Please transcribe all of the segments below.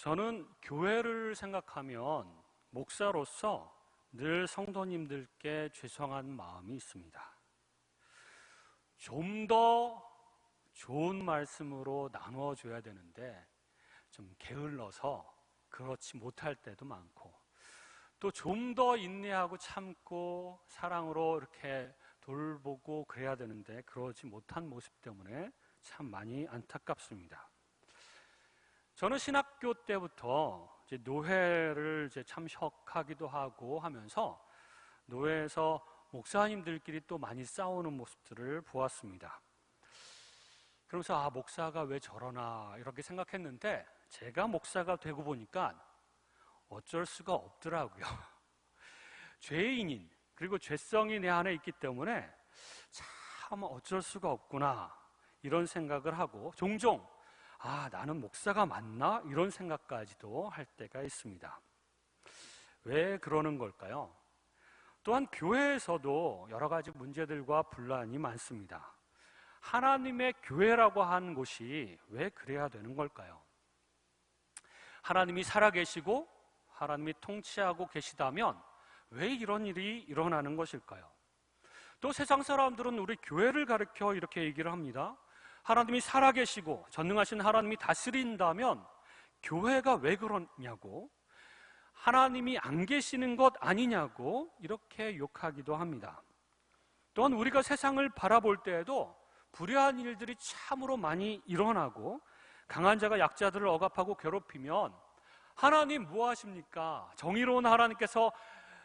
저는 교회를 생각하면 목사로서 늘 성도님들께 죄송한 마음이 있습니다. 좀 더 좋은 말씀으로 나누어줘야 되는데 좀 게을러서 그렇지 못할 때도 많고, 또 좀 더 인내하고 참고 사랑으로 이렇게 돌보고 그래야 되는데 그러지 못한 모습 때문에 참 많이 안타깝습니다. 저는 신학교 때부터 이제 노회를 이제 참석하기도 하고 하면서 노회에서 목사님들끼리 또 많이 싸우는 모습들을 보았습니다. 그러면서 목사가 왜 저러나 이렇게 생각했는데, 제가 목사가 되고 보니까 어쩔 수가 없더라고요. 죄인인, 그리고 죄성이 내 안에 있기 때문에 참 어쩔 수가 없구나 이런 생각을 하고, 종종 나는 목사가 맞나? 이런 생각까지도 할 때가 있습니다. 왜 그러는 걸까요? 또한 교회에서도 여러 가지 문제들과 분란이 많습니다. 하나님의 교회라고 하는 곳이 왜 그래야 되는 걸까요? 하나님이 살아계시고 하나님이 통치하고 계시다면 왜 이런 일이 일어나는 것일까요? 또 세상 사람들은 우리 교회를 가리켜 이렇게 얘기를 합니다. 하나님이 살아계시고 전능하신 하나님이 다스린다면 교회가 왜 그러냐고, 하나님이 안 계시는 것 아니냐고 이렇게 욕하기도 합니다. 또한 우리가 세상을 바라볼 때에도 불의한 일들이 참으로 많이 일어나고, 강한 자가 약자들을 억압하고 괴롭히면 하나님 뭐 하십니까? 정의로운 하나님께서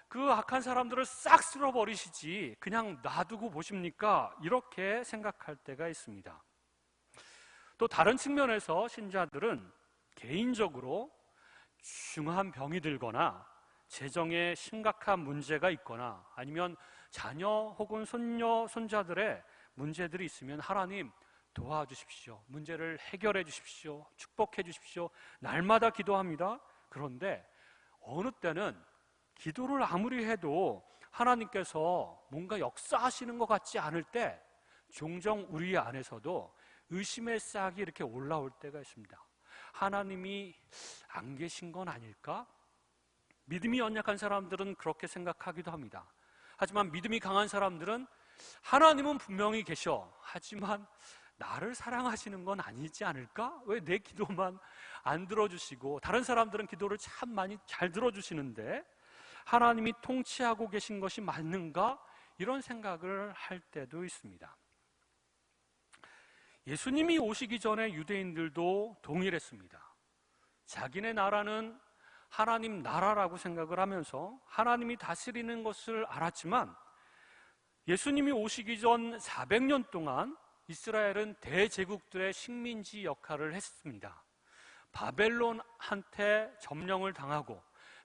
그 악한 사람들을 싹 쓸어버리시지 그냥 놔두고 보십니까? 이렇게 생각할 때가 있습니다. 또 다른 측면에서 신자들은 개인적으로 중한 병이 들거나 재정에 심각한 문제가 있거나 아니면 자녀 혹은 손녀, 손자들의 문제들이 있으면 하나님 도와주십시오, 문제를 해결해 주십시오, 축복해 주십시오, 날마다 기도합니다. 그런데 어느 때는 기도를 아무리 해도 하나님께서 뭔가 역사하시는 것 같지 않을 때 종종 우리 안에서도 의심의 싹이 이렇게 올라올 때가 있습니다. 하나님이 안 계신 건 아닐까? 믿음이 연약한 사람들은 그렇게 생각하기도 합니다. 하지만 믿음이 강한 사람들은 하나님은 분명히 계셔, 하지만 나를 사랑하시는 건 아니지 않을까? 왜 내 기도만 안 들어주시고, 다른 사람들은 기도를 참 많이 잘 들어주시는데 하나님이 통치하고 계신 것이 맞는가? 이런 생각을 할 때도 있습니다. 예수님이 오시기 전에 유대인들도 동일했습니다. 자기네 나라는 하나님 나라라고 생각을 하면서 하나님이 다스리는 것을 알았지만, 예수님이 오시기 전 400년 동안 이스라엘은 대제국들의 식민지 역할을 했습니다. 바벨론한테 점령을 당하고,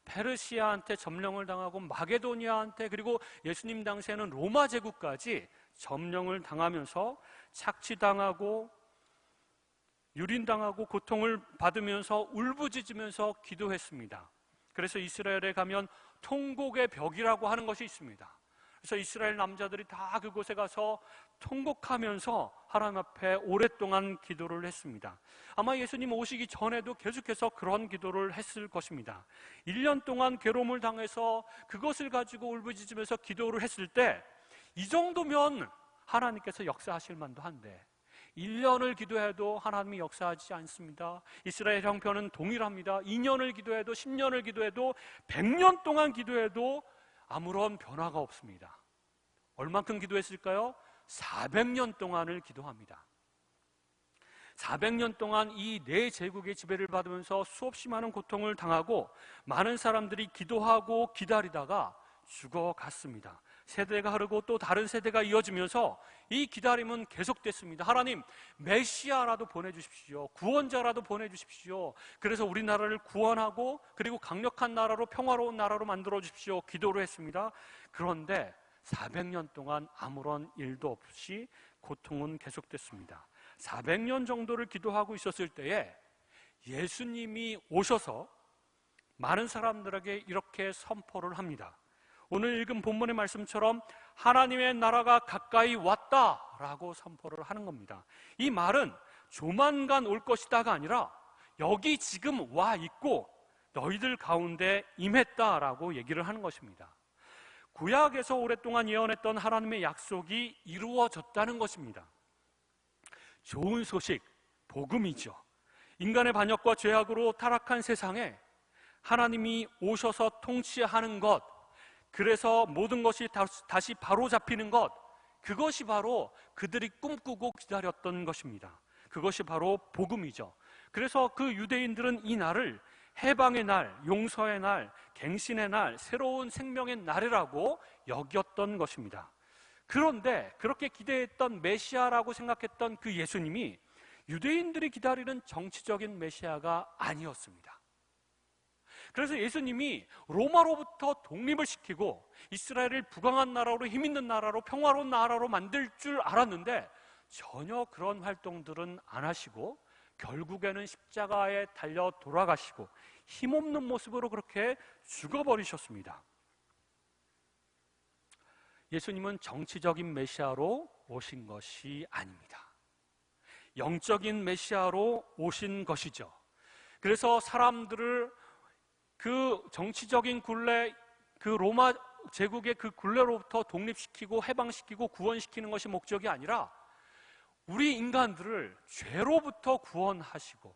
페르시아한테 점령을 당하고, 마게도니아한테, 그리고 예수님 당시에는 로마 제국까지 점령을 당하면서 착취당하고 유린당하고 고통을 받으면서 울부짖으면서 기도했습니다. 그래서 이스라엘에 가면 통곡의 벽이라고 하는 것이 있습니다. 그래서 이스라엘 남자들이 다 그곳에 가서 통곡하면서 하나님 앞에 오랫동안 기도를 했습니다. 아마 예수님 오시기 전에도 계속해서 그런 기도를 했을 것입니다. 1년 동안 괴로움을 당해서 그것을 가지고 울부짖으면서 기도를 했을 때 이 정도면 하나님께서 역사하실 만도 한데 1년을 기도해도 하나님이 역사하지 않습니다. 이스라엘 형편은 동일합니다. 2년을 기도해도 10년을 기도해도 100년 동안 기도해도 아무런 변화가 없습니다. 얼만큼 기도했을까요? 400년 동안을 기도합니다. 400년 동안 이 네 제국의 지배를 받으면서 수없이 많은 고통을 당하고 많은 사람들이 기도하고 기다리다가 죽어갔습니다. 세대가 흐르고 또 다른 세대가 이어지면서 이 기다림은 계속됐습니다. 하나님, 메시아라도 보내주십시오. 구원자라도 보내주십시오. 그래서 우리나라를 구원하고 그리고 강력한 나라로, 평화로운 나라로 만들어 주십시오. 기도를 했습니다. 그런데 400년 동안 아무런 일도 없이 고통은 계속됐습니다. 400년 정도를 기도하고 있었을 때에 예수님이 오셔서 많은 사람들에게 이렇게 선포를 합니다. 오늘 읽은 본문의 말씀처럼 하나님의 나라가 가까이 왔다라고 선포를 하는 겁니다. 이 말은 조만간 올 것이다가 아니라 여기 지금 와 있고 너희들 가운데 임했다라고 얘기를 하는 것입니다. 구약에서 오랫동안 예언했던 하나님의 약속이 이루어졌다는 것입니다. 좋은 소식, 복음이죠. 인간의 반역과 죄악으로 타락한 세상에 하나님이 오셔서 통치하는 것, 그래서 모든 것이 다시 바로 잡히는 것, 그것이 바로 그들이 꿈꾸고 기다렸던 것입니다. 그것이 바로 복음이죠. 그래서 그 유대인들은 이 날을 해방의 날, 용서의 날, 갱신의 날, 새로운 생명의 날이라고 여겼던 것입니다. 그런데 그렇게 기대했던 메시아라고 생각했던 그 예수님이 유대인들이 기다리는 정치적인 메시아가 아니었습니다. 그래서 예수님이 로마로부터 독립을 시키고 이스라엘을 부강한 나라로, 힘있는 나라로, 평화로운 나라로 만들 줄 알았는데 전혀 그런 활동들은 안 하시고 결국에는 십자가에 달려 돌아가시고 힘없는 모습으로 그렇게 죽어버리셨습니다. 예수님은 정치적인 메시아로 오신 것이 아닙니다. 영적인 메시아로 오신 것이죠. 그래서 사람들을 그 정치적인 굴레, 그 로마 제국의 그 굴레로부터 독립시키고 해방시키고 구원시키는 것이 목적이 아니라 우리 인간들을 죄로부터 구원하시고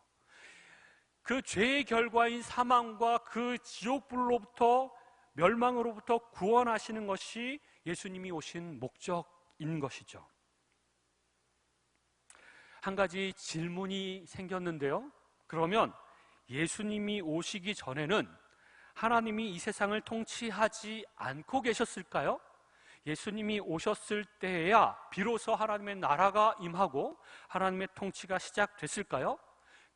그 죄의 결과인 사망과 그 지옥불로부터, 멸망으로부터 구원하시는 것이 예수님이 오신 목적인 것이죠. 한 가지 질문이 생겼는데요. 그러면 예수님이 오시기 전에는 하나님이 이 세상을 통치하지 않고 계셨을까요? 예수님이 오셨을 때에야 비로소 하나님의 나라가 임하고 하나님의 통치가 시작됐을까요?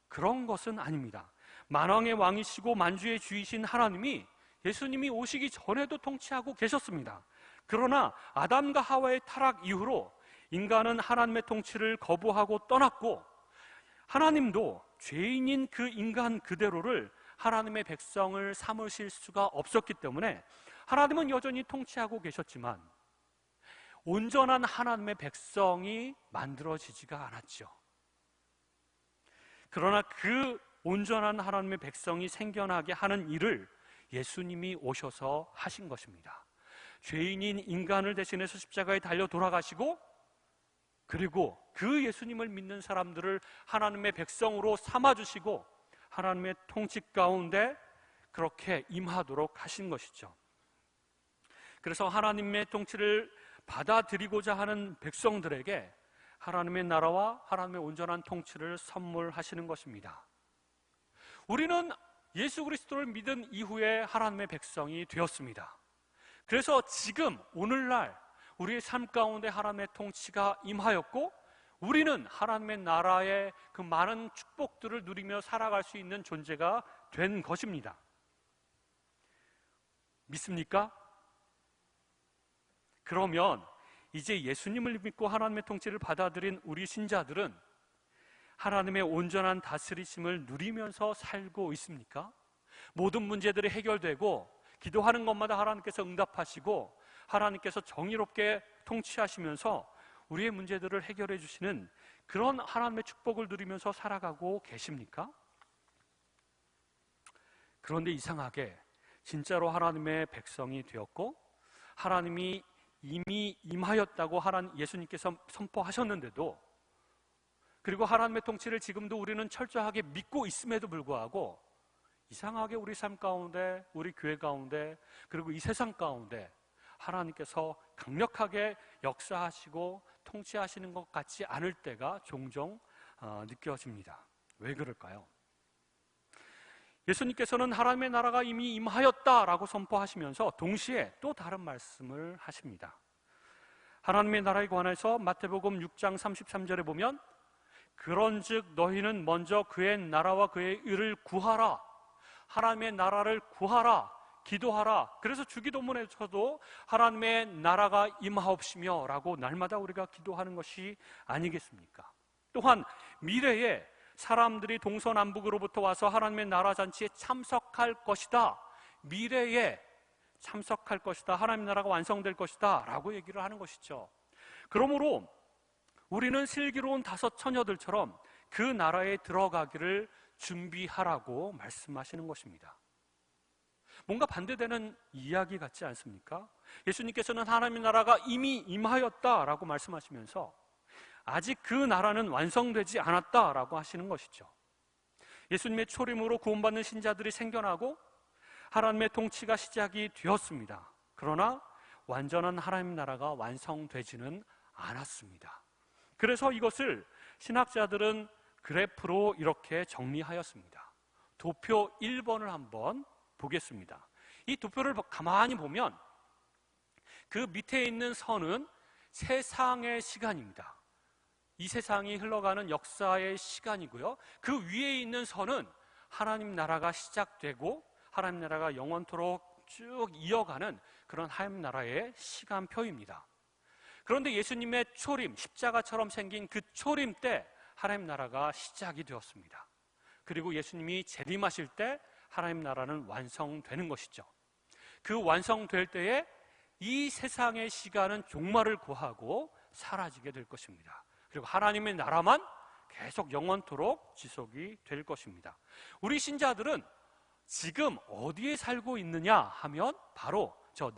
그런 것은 아닙니다. 만왕의 왕이시고 만주의 주이신 하나님이 예수님이 오시기 전에도 통치하고 계셨습니다. 그러나 아담과 하와의 타락 이후로 인간은 하나님의 통치를 거부하고 떠났고 하나님도 죄인인 그 인간 그대로를 하나님의 백성을 삼으실 수가 없었기 때문에 하나님은 여전히 통치하고 계셨지만 온전한 하나님의 백성이 만들어지지가 않았죠. 그러나 그 온전한 하나님의 백성이 생겨나게 하는 일을 예수님이 오셔서 하신 것입니다. 죄인인 인간을 대신해서 십자가에 달려 돌아가시고 그리고 그 예수님을 믿는 사람들을 하나님의 백성으로 삼아주시고 하나님의 통치 가운데 그렇게 임하도록 하신 것이죠. 그래서 하나님의 통치를 받아들이고자 하는 백성들에게 하나님의 나라와 하나님의 온전한 통치를 선물하시는 것입니다. 우리는 예수 그리스도를 믿은 이후에 하나님의 백성이 되었습니다. 그래서 지금 오늘날 우리의 삶 가운데 하나님의 통치가 임하였고 우리는 하나님의 나라의 그 많은 축복들을 누리며 살아갈 수 있는 존재가 된 것입니다. 믿습니까? 그러면 이제 예수님을 믿고 하나님의 통치를 받아들인 우리 신자들은 하나님의 온전한 다스리심을 누리면서 살고 있습니까? 모든 문제들이 해결되고 기도하는 것마다 하나님께서 응답하시고 하나님께서 정의롭게 통치하시면서 우리의 문제들을 해결해 주시는 그런 하나님의 축복을 누리면서 살아가고 계십니까? 그런데 이상하게 진짜로 하나님의 백성이 되었고 하나님이 이미 임하였다고 예수님께서 선포하셨는데도 그리고 하나님의 통치를 지금도 우리는 철저하게 믿고 있음에도 불구하고 이상하게 우리 삶 가운데, 우리 교회 가운데, 그리고 이 세상 가운데 하나님께서 강력하게 역사하시고 통치하시는 것 같지 않을 때가 종종 느껴집니다. 왜 그럴까요? 예수님께서는 하나님의 나라가 이미 임하였다라고 선포하시면서 동시에 또 다른 말씀을 하십니다. 하나님의 나라에 관해서 마태복음 6장 33절에 보면 그런즉 너희는 먼저 그의 나라와 그의 의를 구하라. 하나님의 나라를 구하라. 기도하라. 그래서 주기도문에서도 하나님의 나라가 임하옵시며 라고 날마다 우리가 기도하는 것이 아니겠습니까? 또한 미래에 사람들이 동서남북으로부터 와서 하나님의 나라 잔치에 참석할 것이다. 미래에 참석할 것이다. 하나님의 나라가 완성될 것이다 라고 얘기를 하는 것이죠. 그러므로 우리는 슬기로운 다섯 처녀들처럼 그 나라에 들어가기를 준비하라고 말씀하시는 것입니다. 뭔가 반대되는 이야기 같지 않습니까? 예수님께서는 하나님의 나라가 이미 임하였다라고 말씀하시면서 아직 그 나라는 완성되지 않았다라고 하시는 것이죠. 예수님의 초림으로 구원받는 신자들이 생겨나고 하나님의 통치가 시작이 되었습니다. 그러나 완전한 하나님 나라가 완성되지는 않았습니다. 그래서 이것을 신학자들은 그래프로 이렇게 정리하였습니다. 도표 1번을 한번 보겠습니다. 이 도표를 가만히 보면 그 밑에 있는 선은 세상의 시간입니다. 이 세상이 흘러가는 역사의 시간이고요. 그 위에 있는 선은 하나님 나라가 시작되고 하나님 나라가 영원토록 쭉 이어가는 그런 하나님 나라의 시간표입니다. 그런데 예수님의 초림, 십자가처럼 생긴 그 초림 때 하나님 나라가 시작이 되었습니다. 그리고 예수님이 재림하실 때 하나님 나라는 완성되는 것이죠. 그 완성될 때에 이 세상의 시간은 종말을 구하고 사라지게 될 것입니다. 그리고 하나님의 나라만 계속 영원토록 지속이 될 것입니다. 우리 신자들은 지금 어디에 살고 있느냐 하면 바로 저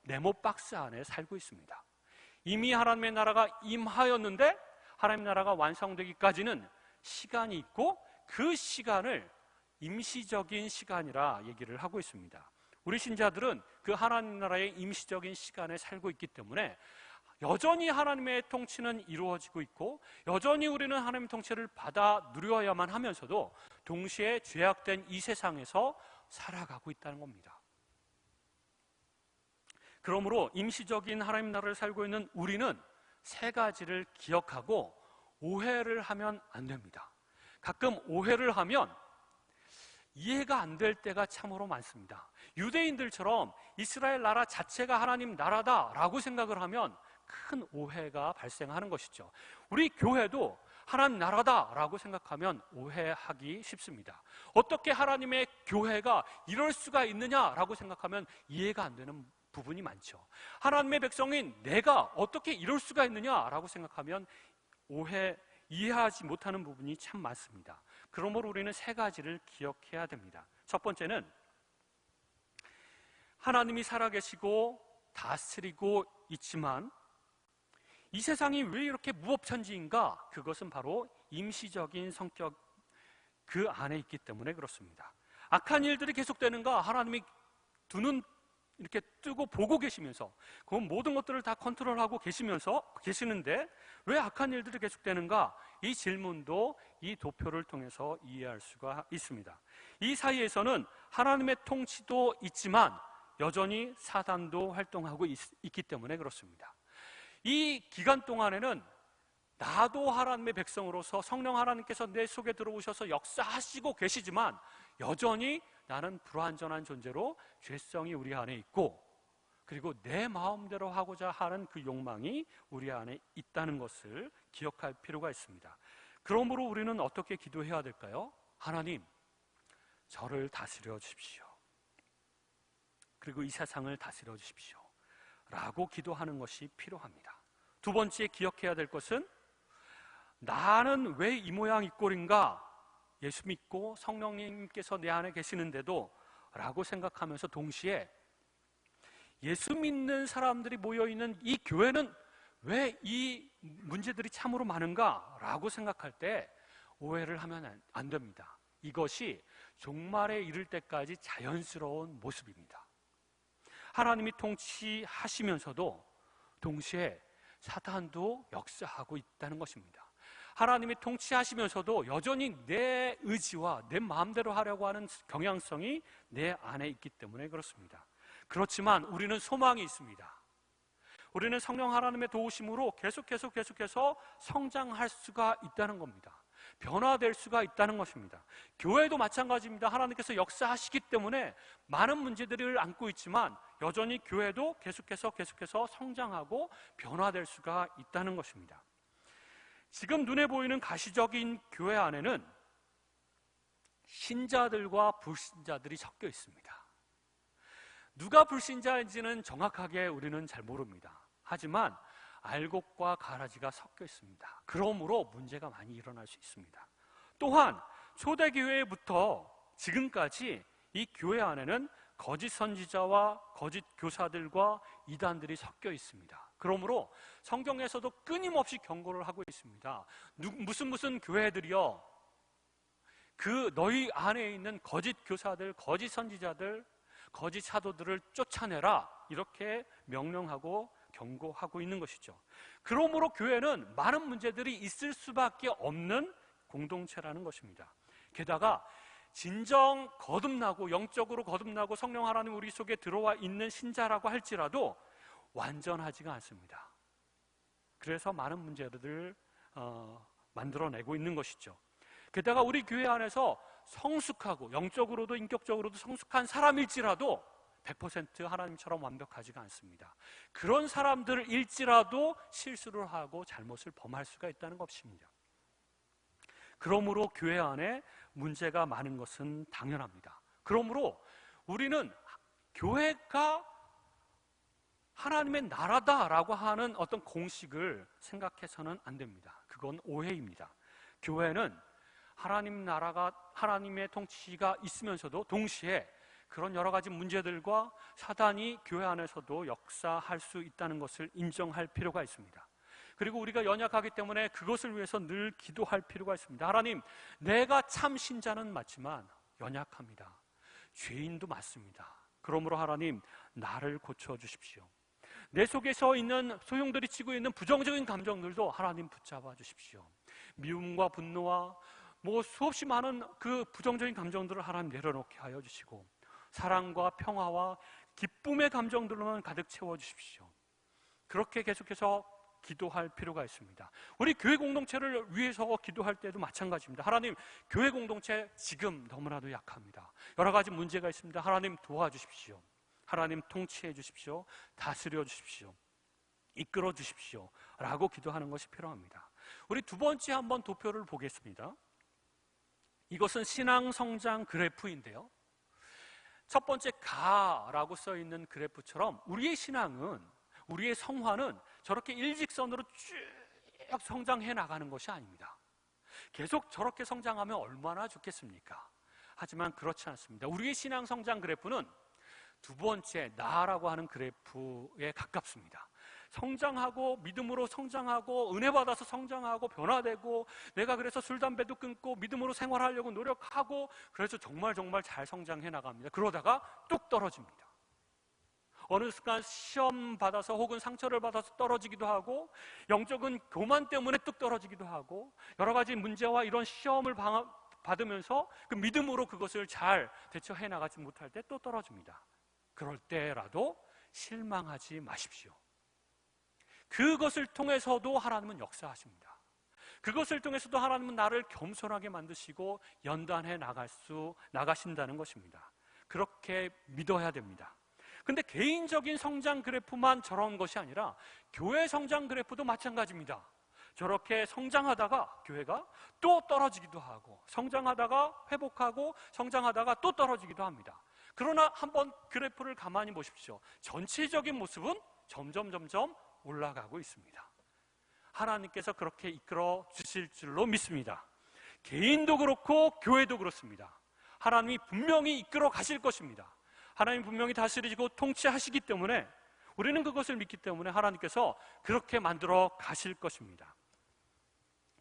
네모 박스 안에 살고 있습니다. 이미 하나님의 나라가 임하였는데 하나님의 나라가 완성되기까지는 시간이 있고 그 시간을 임시적인 시간이라 얘기를 하고 있습니다. 우리 신자들은 그 하나님 나라의 임시적인 시간에 살고 있기 때문에 여전히 하나님의 통치는 이루어지고 있고 여전히 우리는 하나님의 통치를 받아 누려야만 하면서도 동시에 죄악된 이 세상에서 살아가고 있다는 겁니다. 그러므로 임시적인 하나님 나라를 살고 있는 우리는 세 가지를 기억하고 오해를 하면 안 됩니다. 가끔 오해를 하면 이해가 안 될 때가 참으로 많습니다. 유대인들처럼 이스라엘 나라 자체가 하나님 나라다라고 생각을 하면 큰 오해가 발생하는 것이죠. 우리 교회도 하나님 나라다라고 생각하면 오해하기 쉽습니다. 어떻게 하나님의 교회가 이럴 수가 있느냐라고 생각하면 이해가 안 되는 부분이 많죠. 하나님의 백성인 내가 어떻게 이럴 수가 있느냐라고 생각하면 이해하지 못하는 부분이 참 많습니다. 그러므로 우리는 세 가지를 기억해야 됩니다. 첫 번째는 하나님이 살아계시고 다스리고 있지만 이 세상이 왜 이렇게 무법천지인가? 그것은 바로 임시적인 성격 그 안에 있기 때문에 그렇습니다. 악한 일들이 계속되는가? 하나님이 두 눈 이렇게 뜨고 보고 계시면서 그 모든 것들을 다 컨트롤하고 계시는데 왜 악한 일들이 계속되는가? 이 질문도 이 도표를 통해서 이해할 수가 있습니다. 이 사이에서는 하나님의 통치도 있지만 여전히 사단도 활동하고 있기 때문에 그렇습니다. 이 기간 동안에는 나도 하나님의 백성으로서 성령 하나님께서 내 속에 들어오셔서 역사하시고 계시지만 여전히 나는 불완전한 존재로 죄성이 우리 안에 있고 그리고 내 마음대로 하고자 하는 그 욕망이 우리 안에 있다는 것을 기억할 필요가 있습니다. 그러므로 우리는 어떻게 기도해야 될까요? 하나님, 저를 다스려 주십시오. 그리고 이 세상을 다스려 주십시오. 라고 기도하는 것이 필요합니다. 두 번째 기억해야 될 것은 나는 왜 이 모양 이 꼴인가? 예수 믿고 성령님께서 내 안에 계시는데도 라고 생각하면서 동시에 예수 믿는 사람들이 모여있는 이 교회는 왜 이 문제들이 참으로 많은가? 라고 생각할 때 오해를 하면 안 됩니다. 이것이 종말에 이를 때까지 자연스러운 모습입니다. 하나님이 통치하시면서도 동시에 사탄도 역사하고 있다는 것입니다. 하나님이 통치하시면서도 여전히 내 의지와 내 마음대로 하려고 하는 경향성이 내 안에 있기 때문에 그렇습니다. 그렇지만 우리는 소망이 있습니다. 우리는 성령 하나님의 도우심으로 계속해서 성장할 수가 있다는 겁니다. 변화될 수가 있다는 것입니다. 교회도 마찬가지입니다. 하나님께서 역사하시기 때문에 많은 문제들을 안고 있지만 여전히 교회도 계속해서 성장하고 변화될 수가 있다는 것입니다. 지금 눈에 보이는 가시적인 교회 안에는 신자들과 불신자들이 섞여 있습니다. 누가 불신자인지는 정확하게 우리는 잘 모릅니다. 하지만 알곡과 가라지가 섞여 있습니다. 그러므로 문제가 많이 일어날 수 있습니다. 또한 초대교회부터 지금까지 이 교회 안에는 거짓 선지자와 거짓 교사들과 이단들이 섞여 있습니다. 그러므로 성경에서도 끊임없이 경고를 하고 있습니다. 무슨 교회들이요, 그 너희 안에 있는 거짓 교사들, 거짓 선지자들, 거짓 사도들을 쫓아내라, 이렇게 명령하고 경고하고 있는 것이죠. 그러므로 교회는 많은 문제들이 있을 수밖에 없는 공동체라는 것입니다. 게다가 진정 거듭나고 영적으로 거듭나고 성령 하나님 우리 속에 들어와 있는 신자라고 할지라도 완전하지가 않습니다. 그래서 많은 문제들을 만들어내고 있는 것이죠. 게다가 우리 교회 안에서 성숙하고 영적으로도 인격적으로도 성숙한 사람일지라도 100% 하나님처럼 완벽하지가 않습니다. 그런 사람들일지라도 실수를 하고 잘못을 범할 수가 있다는 것입니다. 그러므로 교회 안에 문제가 많은 것은 당연합니다. 그러므로 우리는 교회가 하나님의 나라다라고 하는 어떤 공식을 생각해서는 안 됩니다. 그건 오해입니다. 교회는 하나님 나라가, 하나님의 통치가 있으면서도 동시에 그런 여러 가지 문제들과 사단이 교회 안에서도 역사할 수 있다는 것을 인정할 필요가 있습니다. 그리고 우리가 연약하기 때문에 그것을 위해서 늘 기도할 필요가 있습니다. 하나님, 내가 참 신자는 맞지만 연약합니다. 죄인도 맞습니다. 그러므로 하나님, 나를 고쳐주십시오. 내 속에서 있는 소용돌이 치고 있는 부정적인 감정들도 하나님 붙잡아 주십시오. 미움과 분노와 수없이 많은 그 부정적인 감정들을 하나님 내려놓게 하여 주시고, 사랑과 평화와 기쁨의 감정들로만 가득 채워주십시오. 그렇게 계속해서 기도할 필요가 있습니다. 우리 교회 공동체를 위해서 기도할 때도 마찬가지입니다. 하나님, 교회 공동체 지금 너무나도 약합니다. 여러 가지 문제가 있습니다. 하나님 도와주십시오. 하나님 통치해 주십시오. 다스려 주십시오. 이끌어 주십시오. 라고 기도하는 것이 필요합니다. 우리 두 번째 한번 도표를 보겠습니다. 이것은 신앙 성장 그래프인데요, 첫 번째 가라고 써 있는 그래프처럼 우리의 신앙은, 우리의 성화는 저렇게 일직선으로 쭉 성장해 나가는 것이 아닙니다. 계속 저렇게 성장하면 얼마나 좋겠습니까? 하지만 그렇지 않습니다. 우리의 신앙 성장 그래프는 두 번째 나라고 하는 그래프에 가깝습니다. 성장하고 믿음으로 성장하고 은혜 받아서 성장하고 변화되고, 내가 그래서 술 담배도 끊고 믿음으로 생활하려고 노력하고, 그래서 정말 잘 성장해 나갑니다. 그러다가 뚝 떨어집니다. 어느 순간 시험 받아서 혹은 상처를 받아서 떨어지기도 하고, 영적인 교만 때문에 뚝 떨어지기도 하고, 여러 가지 문제와 이런 시험을 받으면서 그 믿음으로 그것을 잘 대처해 나가지 못할 때 또 떨어집니다. 그럴 때라도 실망하지 마십시오. 그것을 통해서도 하나님은 역사하십니다. 그것을 통해서도 하나님은 나를 겸손하게 만드시고 연단해 나가신다는 것입니다. 그렇게 믿어야 됩니다. 근데 개인적인 성장 그래프만 저런 것이 아니라 교회 성장 그래프도 마찬가지입니다. 저렇게 성장하다가 교회가 또 떨어지기도 하고, 성장하다가 회복하고, 성장하다가 또 떨어지기도 합니다. 그러나 한번 그래프를 가만히 보십시오. 전체적인 모습은 점점 올라가고 있습니다. 하나님께서 그렇게 이끌어 주실 줄로 믿습니다. 개인도 그렇고 교회도 그렇습니다. 하나님이 분명히 이끌어 가실 것입니다. 하나님 분명히 다스리시고 통치하시기 때문에, 우리는 그것을 믿기 때문에 하나님께서 그렇게 만들어 가실 것입니다.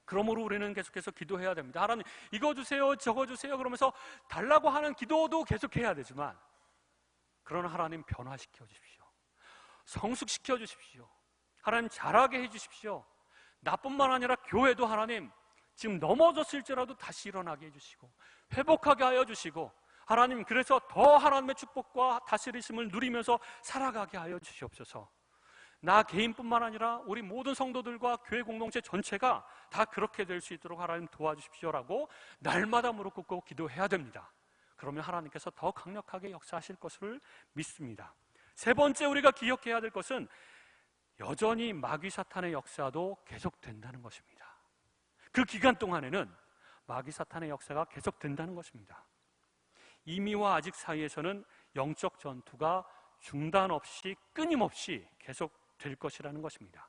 그러므로 우리는 계속해서 기도해야 됩니다. 하나님, 이거 주세요, 저거 주세요 그러면서 달라고 하는 기도도 계속해야 되지만, 그러나 하나님 변화시켜 주십시오. 성숙시켜 주십시오. 하나님 잘하게 해주십시오. 나뿐만 아니라 교회도 하나님 지금 넘어졌을지라도 다시 일어나게 해주시고, 회복하게 하여 주시고, 하나님 그래서 더 하나님의 축복과 다스리심을 누리면서 살아가게 하여 주시옵소서. 나 개인뿐만 아니라 우리 모든 성도들과 교회 공동체 전체가 다 그렇게 될 수 있도록 하나님 도와주십시오라고 날마다 무릎 꿇고 기도해야 됩니다. 그러면 하나님께서 더 강력하게 역사하실 것을 믿습니다. 세 번째 우리가 기억해야 될 것은 여전히 마귀 사탄의 역사도 계속된다는 것입니다. 그 기간 동안에는 마귀 사탄의 역사가 계속된다는 것입니다. 이미와 아직 사이에서는 영적 전투가 중단 없이 끊임없이 계속될 것이라는 것입니다.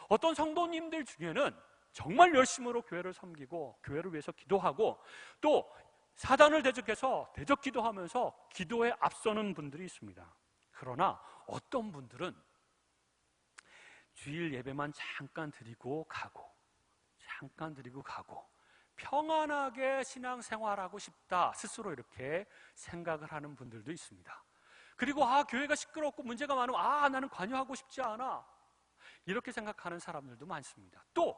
어떤 성도님들 중에는 정말 열심으로 교회를 섬기고 교회를 위해서 기도하고 또 사단을 대적해서 대적 기도하면서 기도에 앞서는 분들이 있습니다. 그러나 어떤 분들은 주일 예배만 잠깐 드리고 가고 평안하게 신앙생활하고 싶다 스스로 이렇게 생각을 하는 분들도 있습니다. 그리고 교회가 시끄럽고 문제가 많으면 나는 관여하고 싶지 않아 이렇게 생각하는 사람들도 많습니다. 또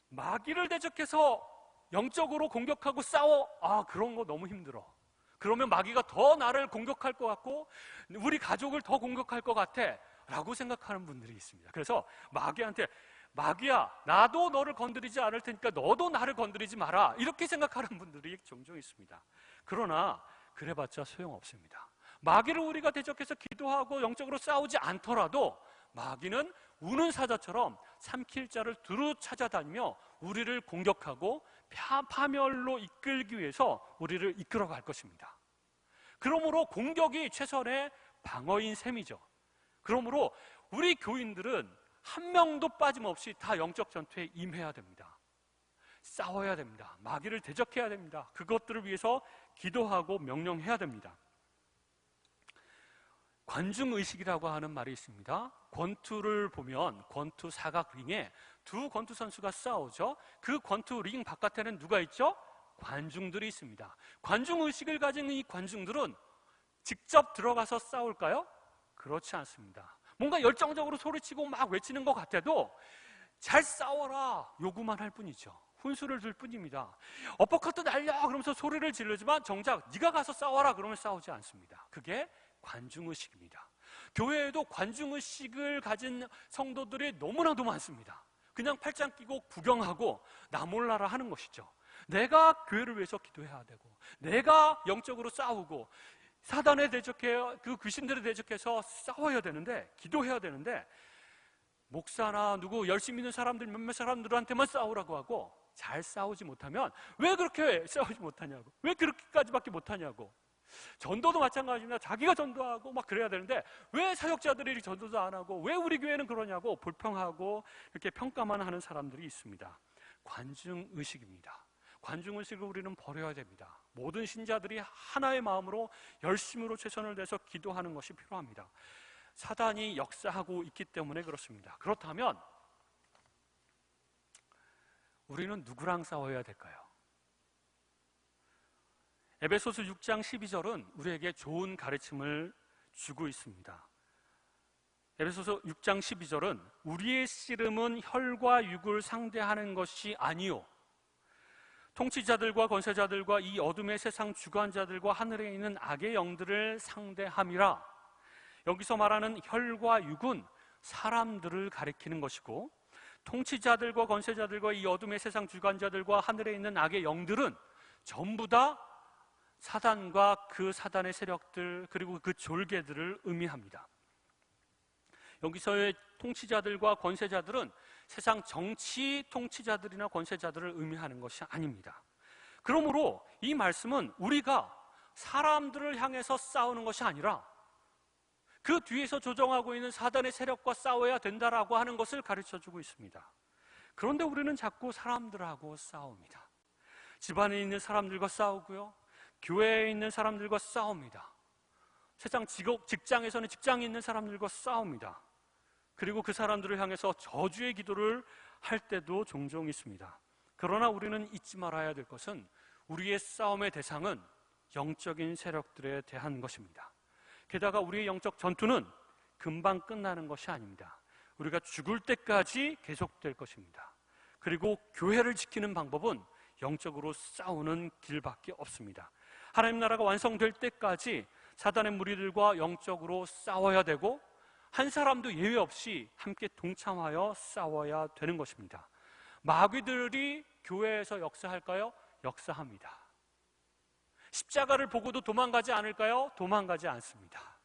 마귀를 대적해서 영적으로 공격하고 싸워 그런 거 너무 힘들어. 그러면 마귀가 더 나를 공격할 것 같고 우리 가족을 더 공격할 것 같아 라고 생각하는 분들이 있습니다. 그래서 마귀한테 마귀야 나도 너를 건드리지 않을 테니까 너도 나를 건드리지 마라 이렇게 생각하는 분들이 종종 있습니다. 그러나 그래봤자 소용없습니다. 마귀를 우리가 대적해서 기도하고 영적으로 싸우지 않더라도 마귀는 우는 사자처럼 삼킬 자를 두루 찾아다니며 우리를 공격하고 파멸로 이끌기 위해서 우리를 이끌어갈 것입니다. 그러므로 공격이 최선의 방어인 셈이죠. 그러므로 우리 교인들은 한 명도 빠짐없이 다 영적 전투에 임해야 됩니다. 싸워야 됩니다. 마귀를 대적해야 됩니다. 그것들을 위해서 기도하고 명령해야 됩니다. 관중의식이라고 하는 말이 있습니다. 권투를 보면 권투 사각링에 두 권투 선수가 싸우죠. 그 권투 링 바깥에는 누가 있죠? 관중들이 있습니다. 관중의식을 가진 이 관중들은 직접 들어가서 싸울까요? 그렇지 않습니다. 뭔가 열정적으로 소리치고 막 외치는 것 같아도 잘 싸워라 요구만 할 뿐이죠. 훈수를 줄 뿐입니다. 어퍼커트 날려 그러면서 소리를 지르지만 정작 네가 가서 싸워라 그러면 싸우지 않습니다. 그게 관중의식입니다. 교회에도 관중의식을 가진 성도들이 너무나도 많습니다. 그냥 팔짱 끼고 구경하고 나 몰라라 하는 것이죠. 내가 교회를 위해서 기도해야 되고 내가 영적으로 싸우고 사단에 대적해 그 귀신들에 대적해서 싸워야 되는데 기도해야 되는데 목사나 누구 열심히 있는 사람들 몇몇 사람들한테만 싸우라고 하고 잘 싸우지 못하면 왜 그렇게 싸우지 못하냐고 왜 그렇게까지밖에 못하냐고 전도도 마찬가지입니다. 자기가 전도하고 막 그래야 되는데 왜 사역자들이 전도도 안 하고 왜 우리 교회는 그러냐고 불평하고 이렇게 평가만 하는 사람들이 있습니다. 관중의식입니다. 관중의식을 우리는 버려야 됩니다. 모든 신자들이 하나의 마음으로 열심으로 최선을 다해서 기도하는 것이 필요합니다. 사단이 역사하고 있기 때문에 그렇습니다. 그렇다면 우리는 누구랑 싸워야 될까요? 에베소서 6장 12절은 우리에게 좋은 가르침을 주고 있습니다. 에베소서 6장 12절은 우리의 씨름은 혈과 육을 상대하는 것이 아니요 통치자들과 권세자들과 이 어둠의 세상 주관자들과 하늘에 있는 악의 영들을 상대함이라. 여기서 말하는 혈과 육은 사람들을 가리키는 것이고 통치자들과 권세자들과 이 어둠의 세상 주관자들과 하늘에 있는 악의 영들은 전부 다 사단과 그 사단의 세력들 그리고 그 졸개들을 의미합니다. 여기서의 통치자들과 권세자들은 세상 정치 통치자들이나 권세자들을 의미하는 것이 아닙니다. 그러므로 이 말씀은 우리가 사람들을 향해서 싸우는 것이 아니라 그 뒤에서 조정하고 있는 사단의 세력과 싸워야 된다라고 하는 것을 가르쳐주고 있습니다. 그런데 우리는 자꾸 사람들하고 싸웁니다. 집안에 있는 사람들과 싸우고요, 교회에 있는 사람들과 싸웁니다. 세상 직장에서는 직장에 있는 사람들과 싸웁니다. 그리고 그 사람들을 향해서 저주의 기도를 할 때도 종종 있습니다. 그러나 우리는 잊지 말아야 될 것은 우리의 싸움의 대상은 영적인 세력들에 대한 것입니다. 게다가 우리의 영적 전투는 금방 끝나는 것이 아닙니다. 우리가 죽을 때까지 계속될 것입니다. 그리고 교회를 지키는 방법은 영적으로 싸우는 길밖에 없습니다. 하나님 나라가 완성될 때까지 사단의 무리들과 영적으로 싸워야 되고 한 사람도 예외 없이 함께 동참하여 싸워야 되는 것입니다. 마귀들이 교회에서 역사할까요? 역사합니다. 십자가를 보고도 도망가지 않을까요? 도망가지 않습니다.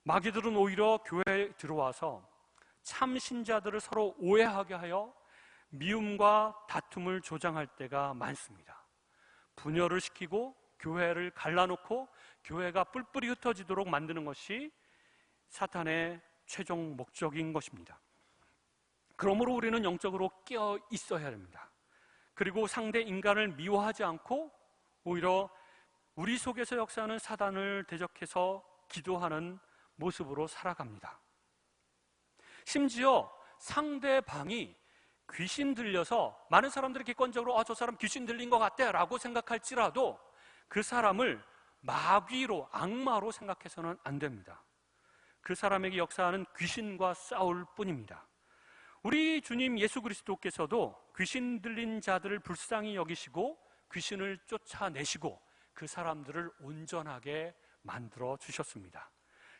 마귀들은 오히려 교회에 들어와서 참 신자들을 서로 오해하게 하여 미움과 다툼을 조장할 때가 많습니다. 분열을 시키고 교회를 갈라놓고 교회가 뿔뿔이 흩어지도록 만드는 것이 사탄의 최종 목적인 것입니다. 그러므로 우리는 영적으로 깨어 있어야 됩니다. 그리고 상대 인간을 미워하지 않고 오히려 우리 속에서 역사하는 사단을 대적해서 기도하는 모습으로 살아갑니다. 심지어 상대방이 귀신 들려서 많은 사람들이 객관적으로 저 사람 귀신 들린 것 같아 라고 생각할지라도 그 사람을 마귀로, 악마로 생각해서는 안 됩니다. 그 사람에게 역사하는 귀신과 싸울 뿐입니다. 우리 주님 예수 그리스도께서도 귀신 들린 자들을 불쌍히 여기시고 귀신을 쫓아내시고 그 사람들을 온전하게 만들어 주셨습니다.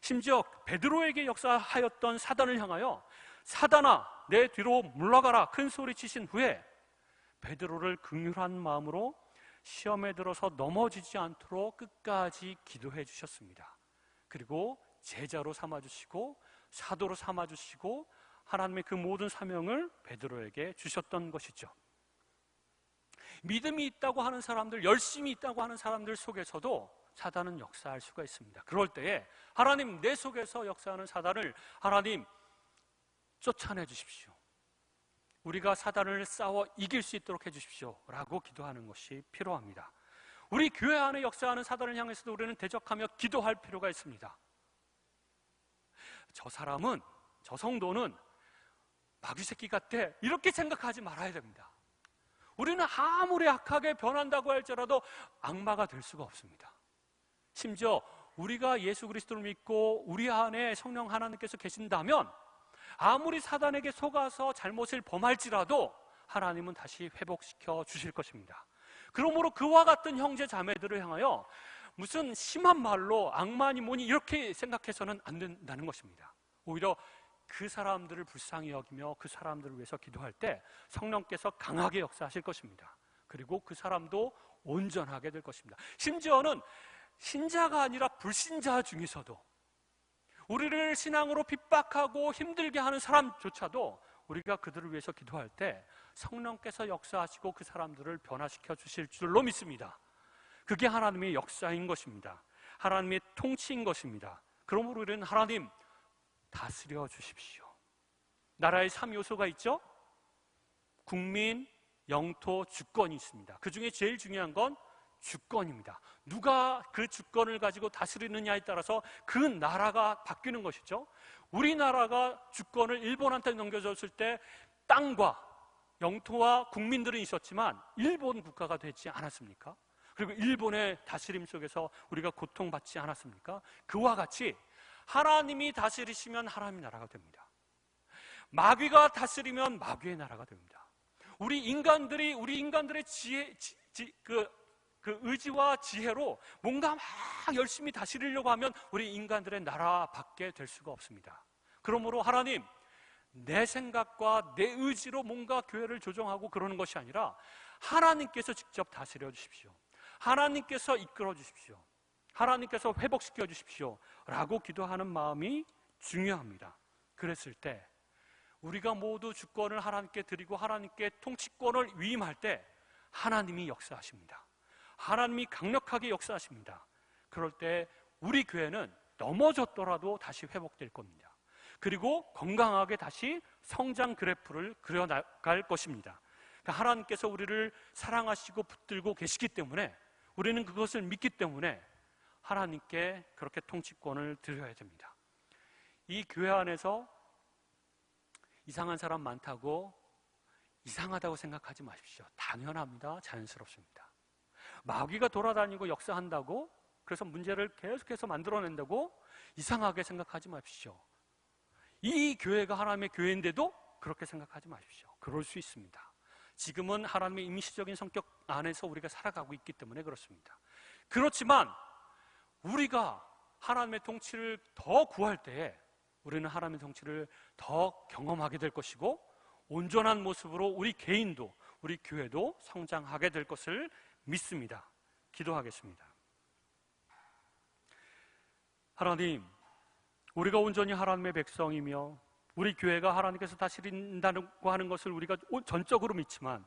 심지어 베드로에게 역사하였던 사단을 향하여 사단아 내 뒤로 물러가라 큰 소리 치신 후에 베드로를 긍휼한 마음으로 시험에 들어서 넘어지지 않도록 끝까지 기도해 주셨습니다. 그리고 제자로 삼아주시고 사도로 삼아주시고 하나님의 그 모든 사명을 베드로에게 주셨던 것이죠. 믿음이 있다고 하는 사람들, 열심히 있다고 하는 사람들 속에서도 사단은 역사할 수가 있습니다. 그럴 때에 하나님 내 속에서 역사하는 사단을 하나님 쫓아내 주십시오. 우리가 사단을 싸워 이길 수 있도록 해주십시오 라고 기도하는 것이 필요합니다. 우리 교회 안에 역사하는 사단을 향해서도 우리는 대적하며 기도할 필요가 있습니다. 저 사람은, 저 성도는 마귀 새끼 같아 이렇게 생각하지 말아야 됩니다. 우리는 아무리 악하게 변한다고 할지라도 악마가 될 수가 없습니다. 심지어 우리가 예수 그리스도를 믿고 우리 안에 성령 하나님께서 계신다면 아무리 사단에게 속아서 잘못을 범할지라도 하나님은 다시 회복시켜 주실 것입니다. 그러므로 그와 같은 형제 자매들을 향하여 무슨 심한 말로 악마니 뭐니 이렇게 생각해서는 안 된다는 것입니다. 오히려 그 사람들을 불쌍히 여기며 그 사람들을 위해서 기도할 때 성령께서 강하게 역사하실 것입니다. 그리고 그 사람도 온전하게 될 것입니다. 심지어는 신자가 아니라 불신자 중에서도 우리를 신앙으로 핍박하고 힘들게 하는 사람조차도 우리가 그들을 위해서 기도할 때 성령께서 역사하시고 그 사람들을 변화시켜 주실 줄로 믿습니다. 그게 하나님의 역사인 것입니다. 하나님의 통치인 것입니다. 그러므로 우리는 하나님 다스려 주십시오. 나라의 3요소가 있죠. 국민, 영토, 주권이 있습니다. 그 중에 제일 중요한 건 주권입니다. 누가 그 주권을 가지고 다스리느냐에 따라서 그 나라가 바뀌는 것이죠. 우리나라가 주권을 일본한테 넘겨줬을 때 땅과 영토와 국민들은 있었지만 일본 국가가 되지 않았습니까? 그리고 일본의 다스림 속에서 우리가 고통받지 않았습니까? 그와 같이 하나님이 다스리시면 하나님의 나라가 됩니다. 마귀가 다스리면 마귀의 나라가 됩니다. 우리 인간들의 그 의지와 지혜로 뭔가 막 열심히 다스리려고 하면 우리 인간들의 나라밖에 될 수가 없습니다. 그러므로 하나님, 내 생각과 내 의지로 뭔가 교회를 조정하고 그러는 것이 아니라 하나님께서 직접 다스려 주십시오. 하나님께서 이끌어 주십시오. 하나님께서 회복시켜 주십시오 라고 기도하는 마음이 중요합니다. 그랬을 때 우리가 모두 주권을 하나님께 드리고 하나님께 통치권을 위임할 때 하나님이 역사하십니다. 하나님이 강력하게 역사하십니다. 그럴 때 우리 교회는 넘어졌더라도 다시 회복될 겁니다. 그리고 건강하게 다시 성장 그래프를 그려나갈 것입니다. 그러니까 하나님께서 우리를 사랑하시고 붙들고 계시기 때문에 우리는 그것을 믿기 때문에 하나님께 그렇게 통치권을 드려야 됩니다. 이 교회 안에서 이상한 사람 많다고 이상하다고 생각하지 마십시오. 당연합니다. 자연스럽습니다. 마귀가 돌아다니고 역사한다고 그래서 문제를 계속해서 만들어낸다고 이상하게 생각하지 마십시오. 이 교회가 하나님의 교회인데도 그렇게 생각하지 마십시오. 그럴 수 있습니다. 지금은 하나님의 임시적인 성격 안에서 우리가 살아가고 있기 때문에 그렇습니다. 그렇지만 우리가 하나님의 통치를 더 구할 때에 우리는 하나님의 통치를 더 경험하게 될 것이고 온전한 모습으로 우리 개인도 우리 교회도 성장하게 될 것을 믿습니다. 기도하겠습니다. 하나님, 우리가 온전히 하나님의 백성이며 우리 교회가 하나님께서 다스린다고 하는 것을 우리가 전적으로 믿지만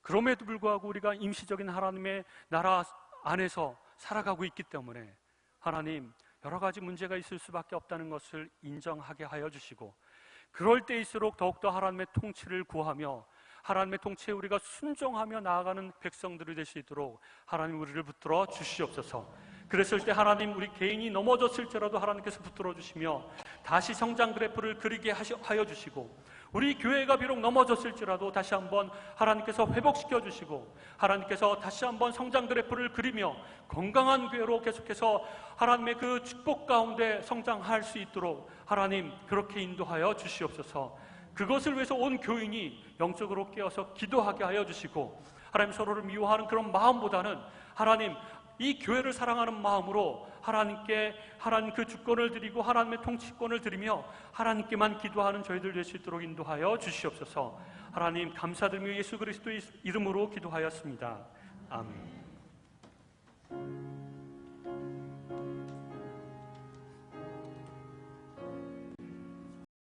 그럼에도 불구하고 우리가 임시적인 하나님의 나라 안에서 살아가고 있기 때문에 하나님, 여러 가지 문제가 있을 수밖에 없다는 것을 인정하게 하여 주시고 그럴 때일수록 더욱더 하나님의 통치를 구하며 하나님의 통치에 우리가 순종하며 나아가는 백성들이 될 수 있도록 하나님 우리를 붙들어 주시옵소서. 그랬을 때 하나님, 우리 개인이 넘어졌을지라도 하나님께서 붙들어 주시며 다시 성장 그래프를 그리게 하여 주시고, 우리 교회가 비록 넘어졌을지라도 다시 한번 하나님께서 회복시켜 주시고, 하나님께서 다시 한번 성장 그래프를 그리며 건강한 교회로 계속해서 하나님의 그 축복 가운데 성장할 수 있도록 하나님 그렇게 인도하여 주시옵소서. 그것을 위해서 온 교인이 영적으로 깨어서 기도하게 하여 주시고, 하나님 서로를 미워하는 그런 마음보다는 하나님 이 교회를 사랑하는 마음으로 하나님께 하나님 그 주권을 드리고 하나님의 통치권을 드리며 하나님께만 기도하는 저희들 될 수 있도록 인도하여 주시옵소서. 하나님 감사드리며 예수 그리스도의 이름으로 기도하였습니다. 아멘.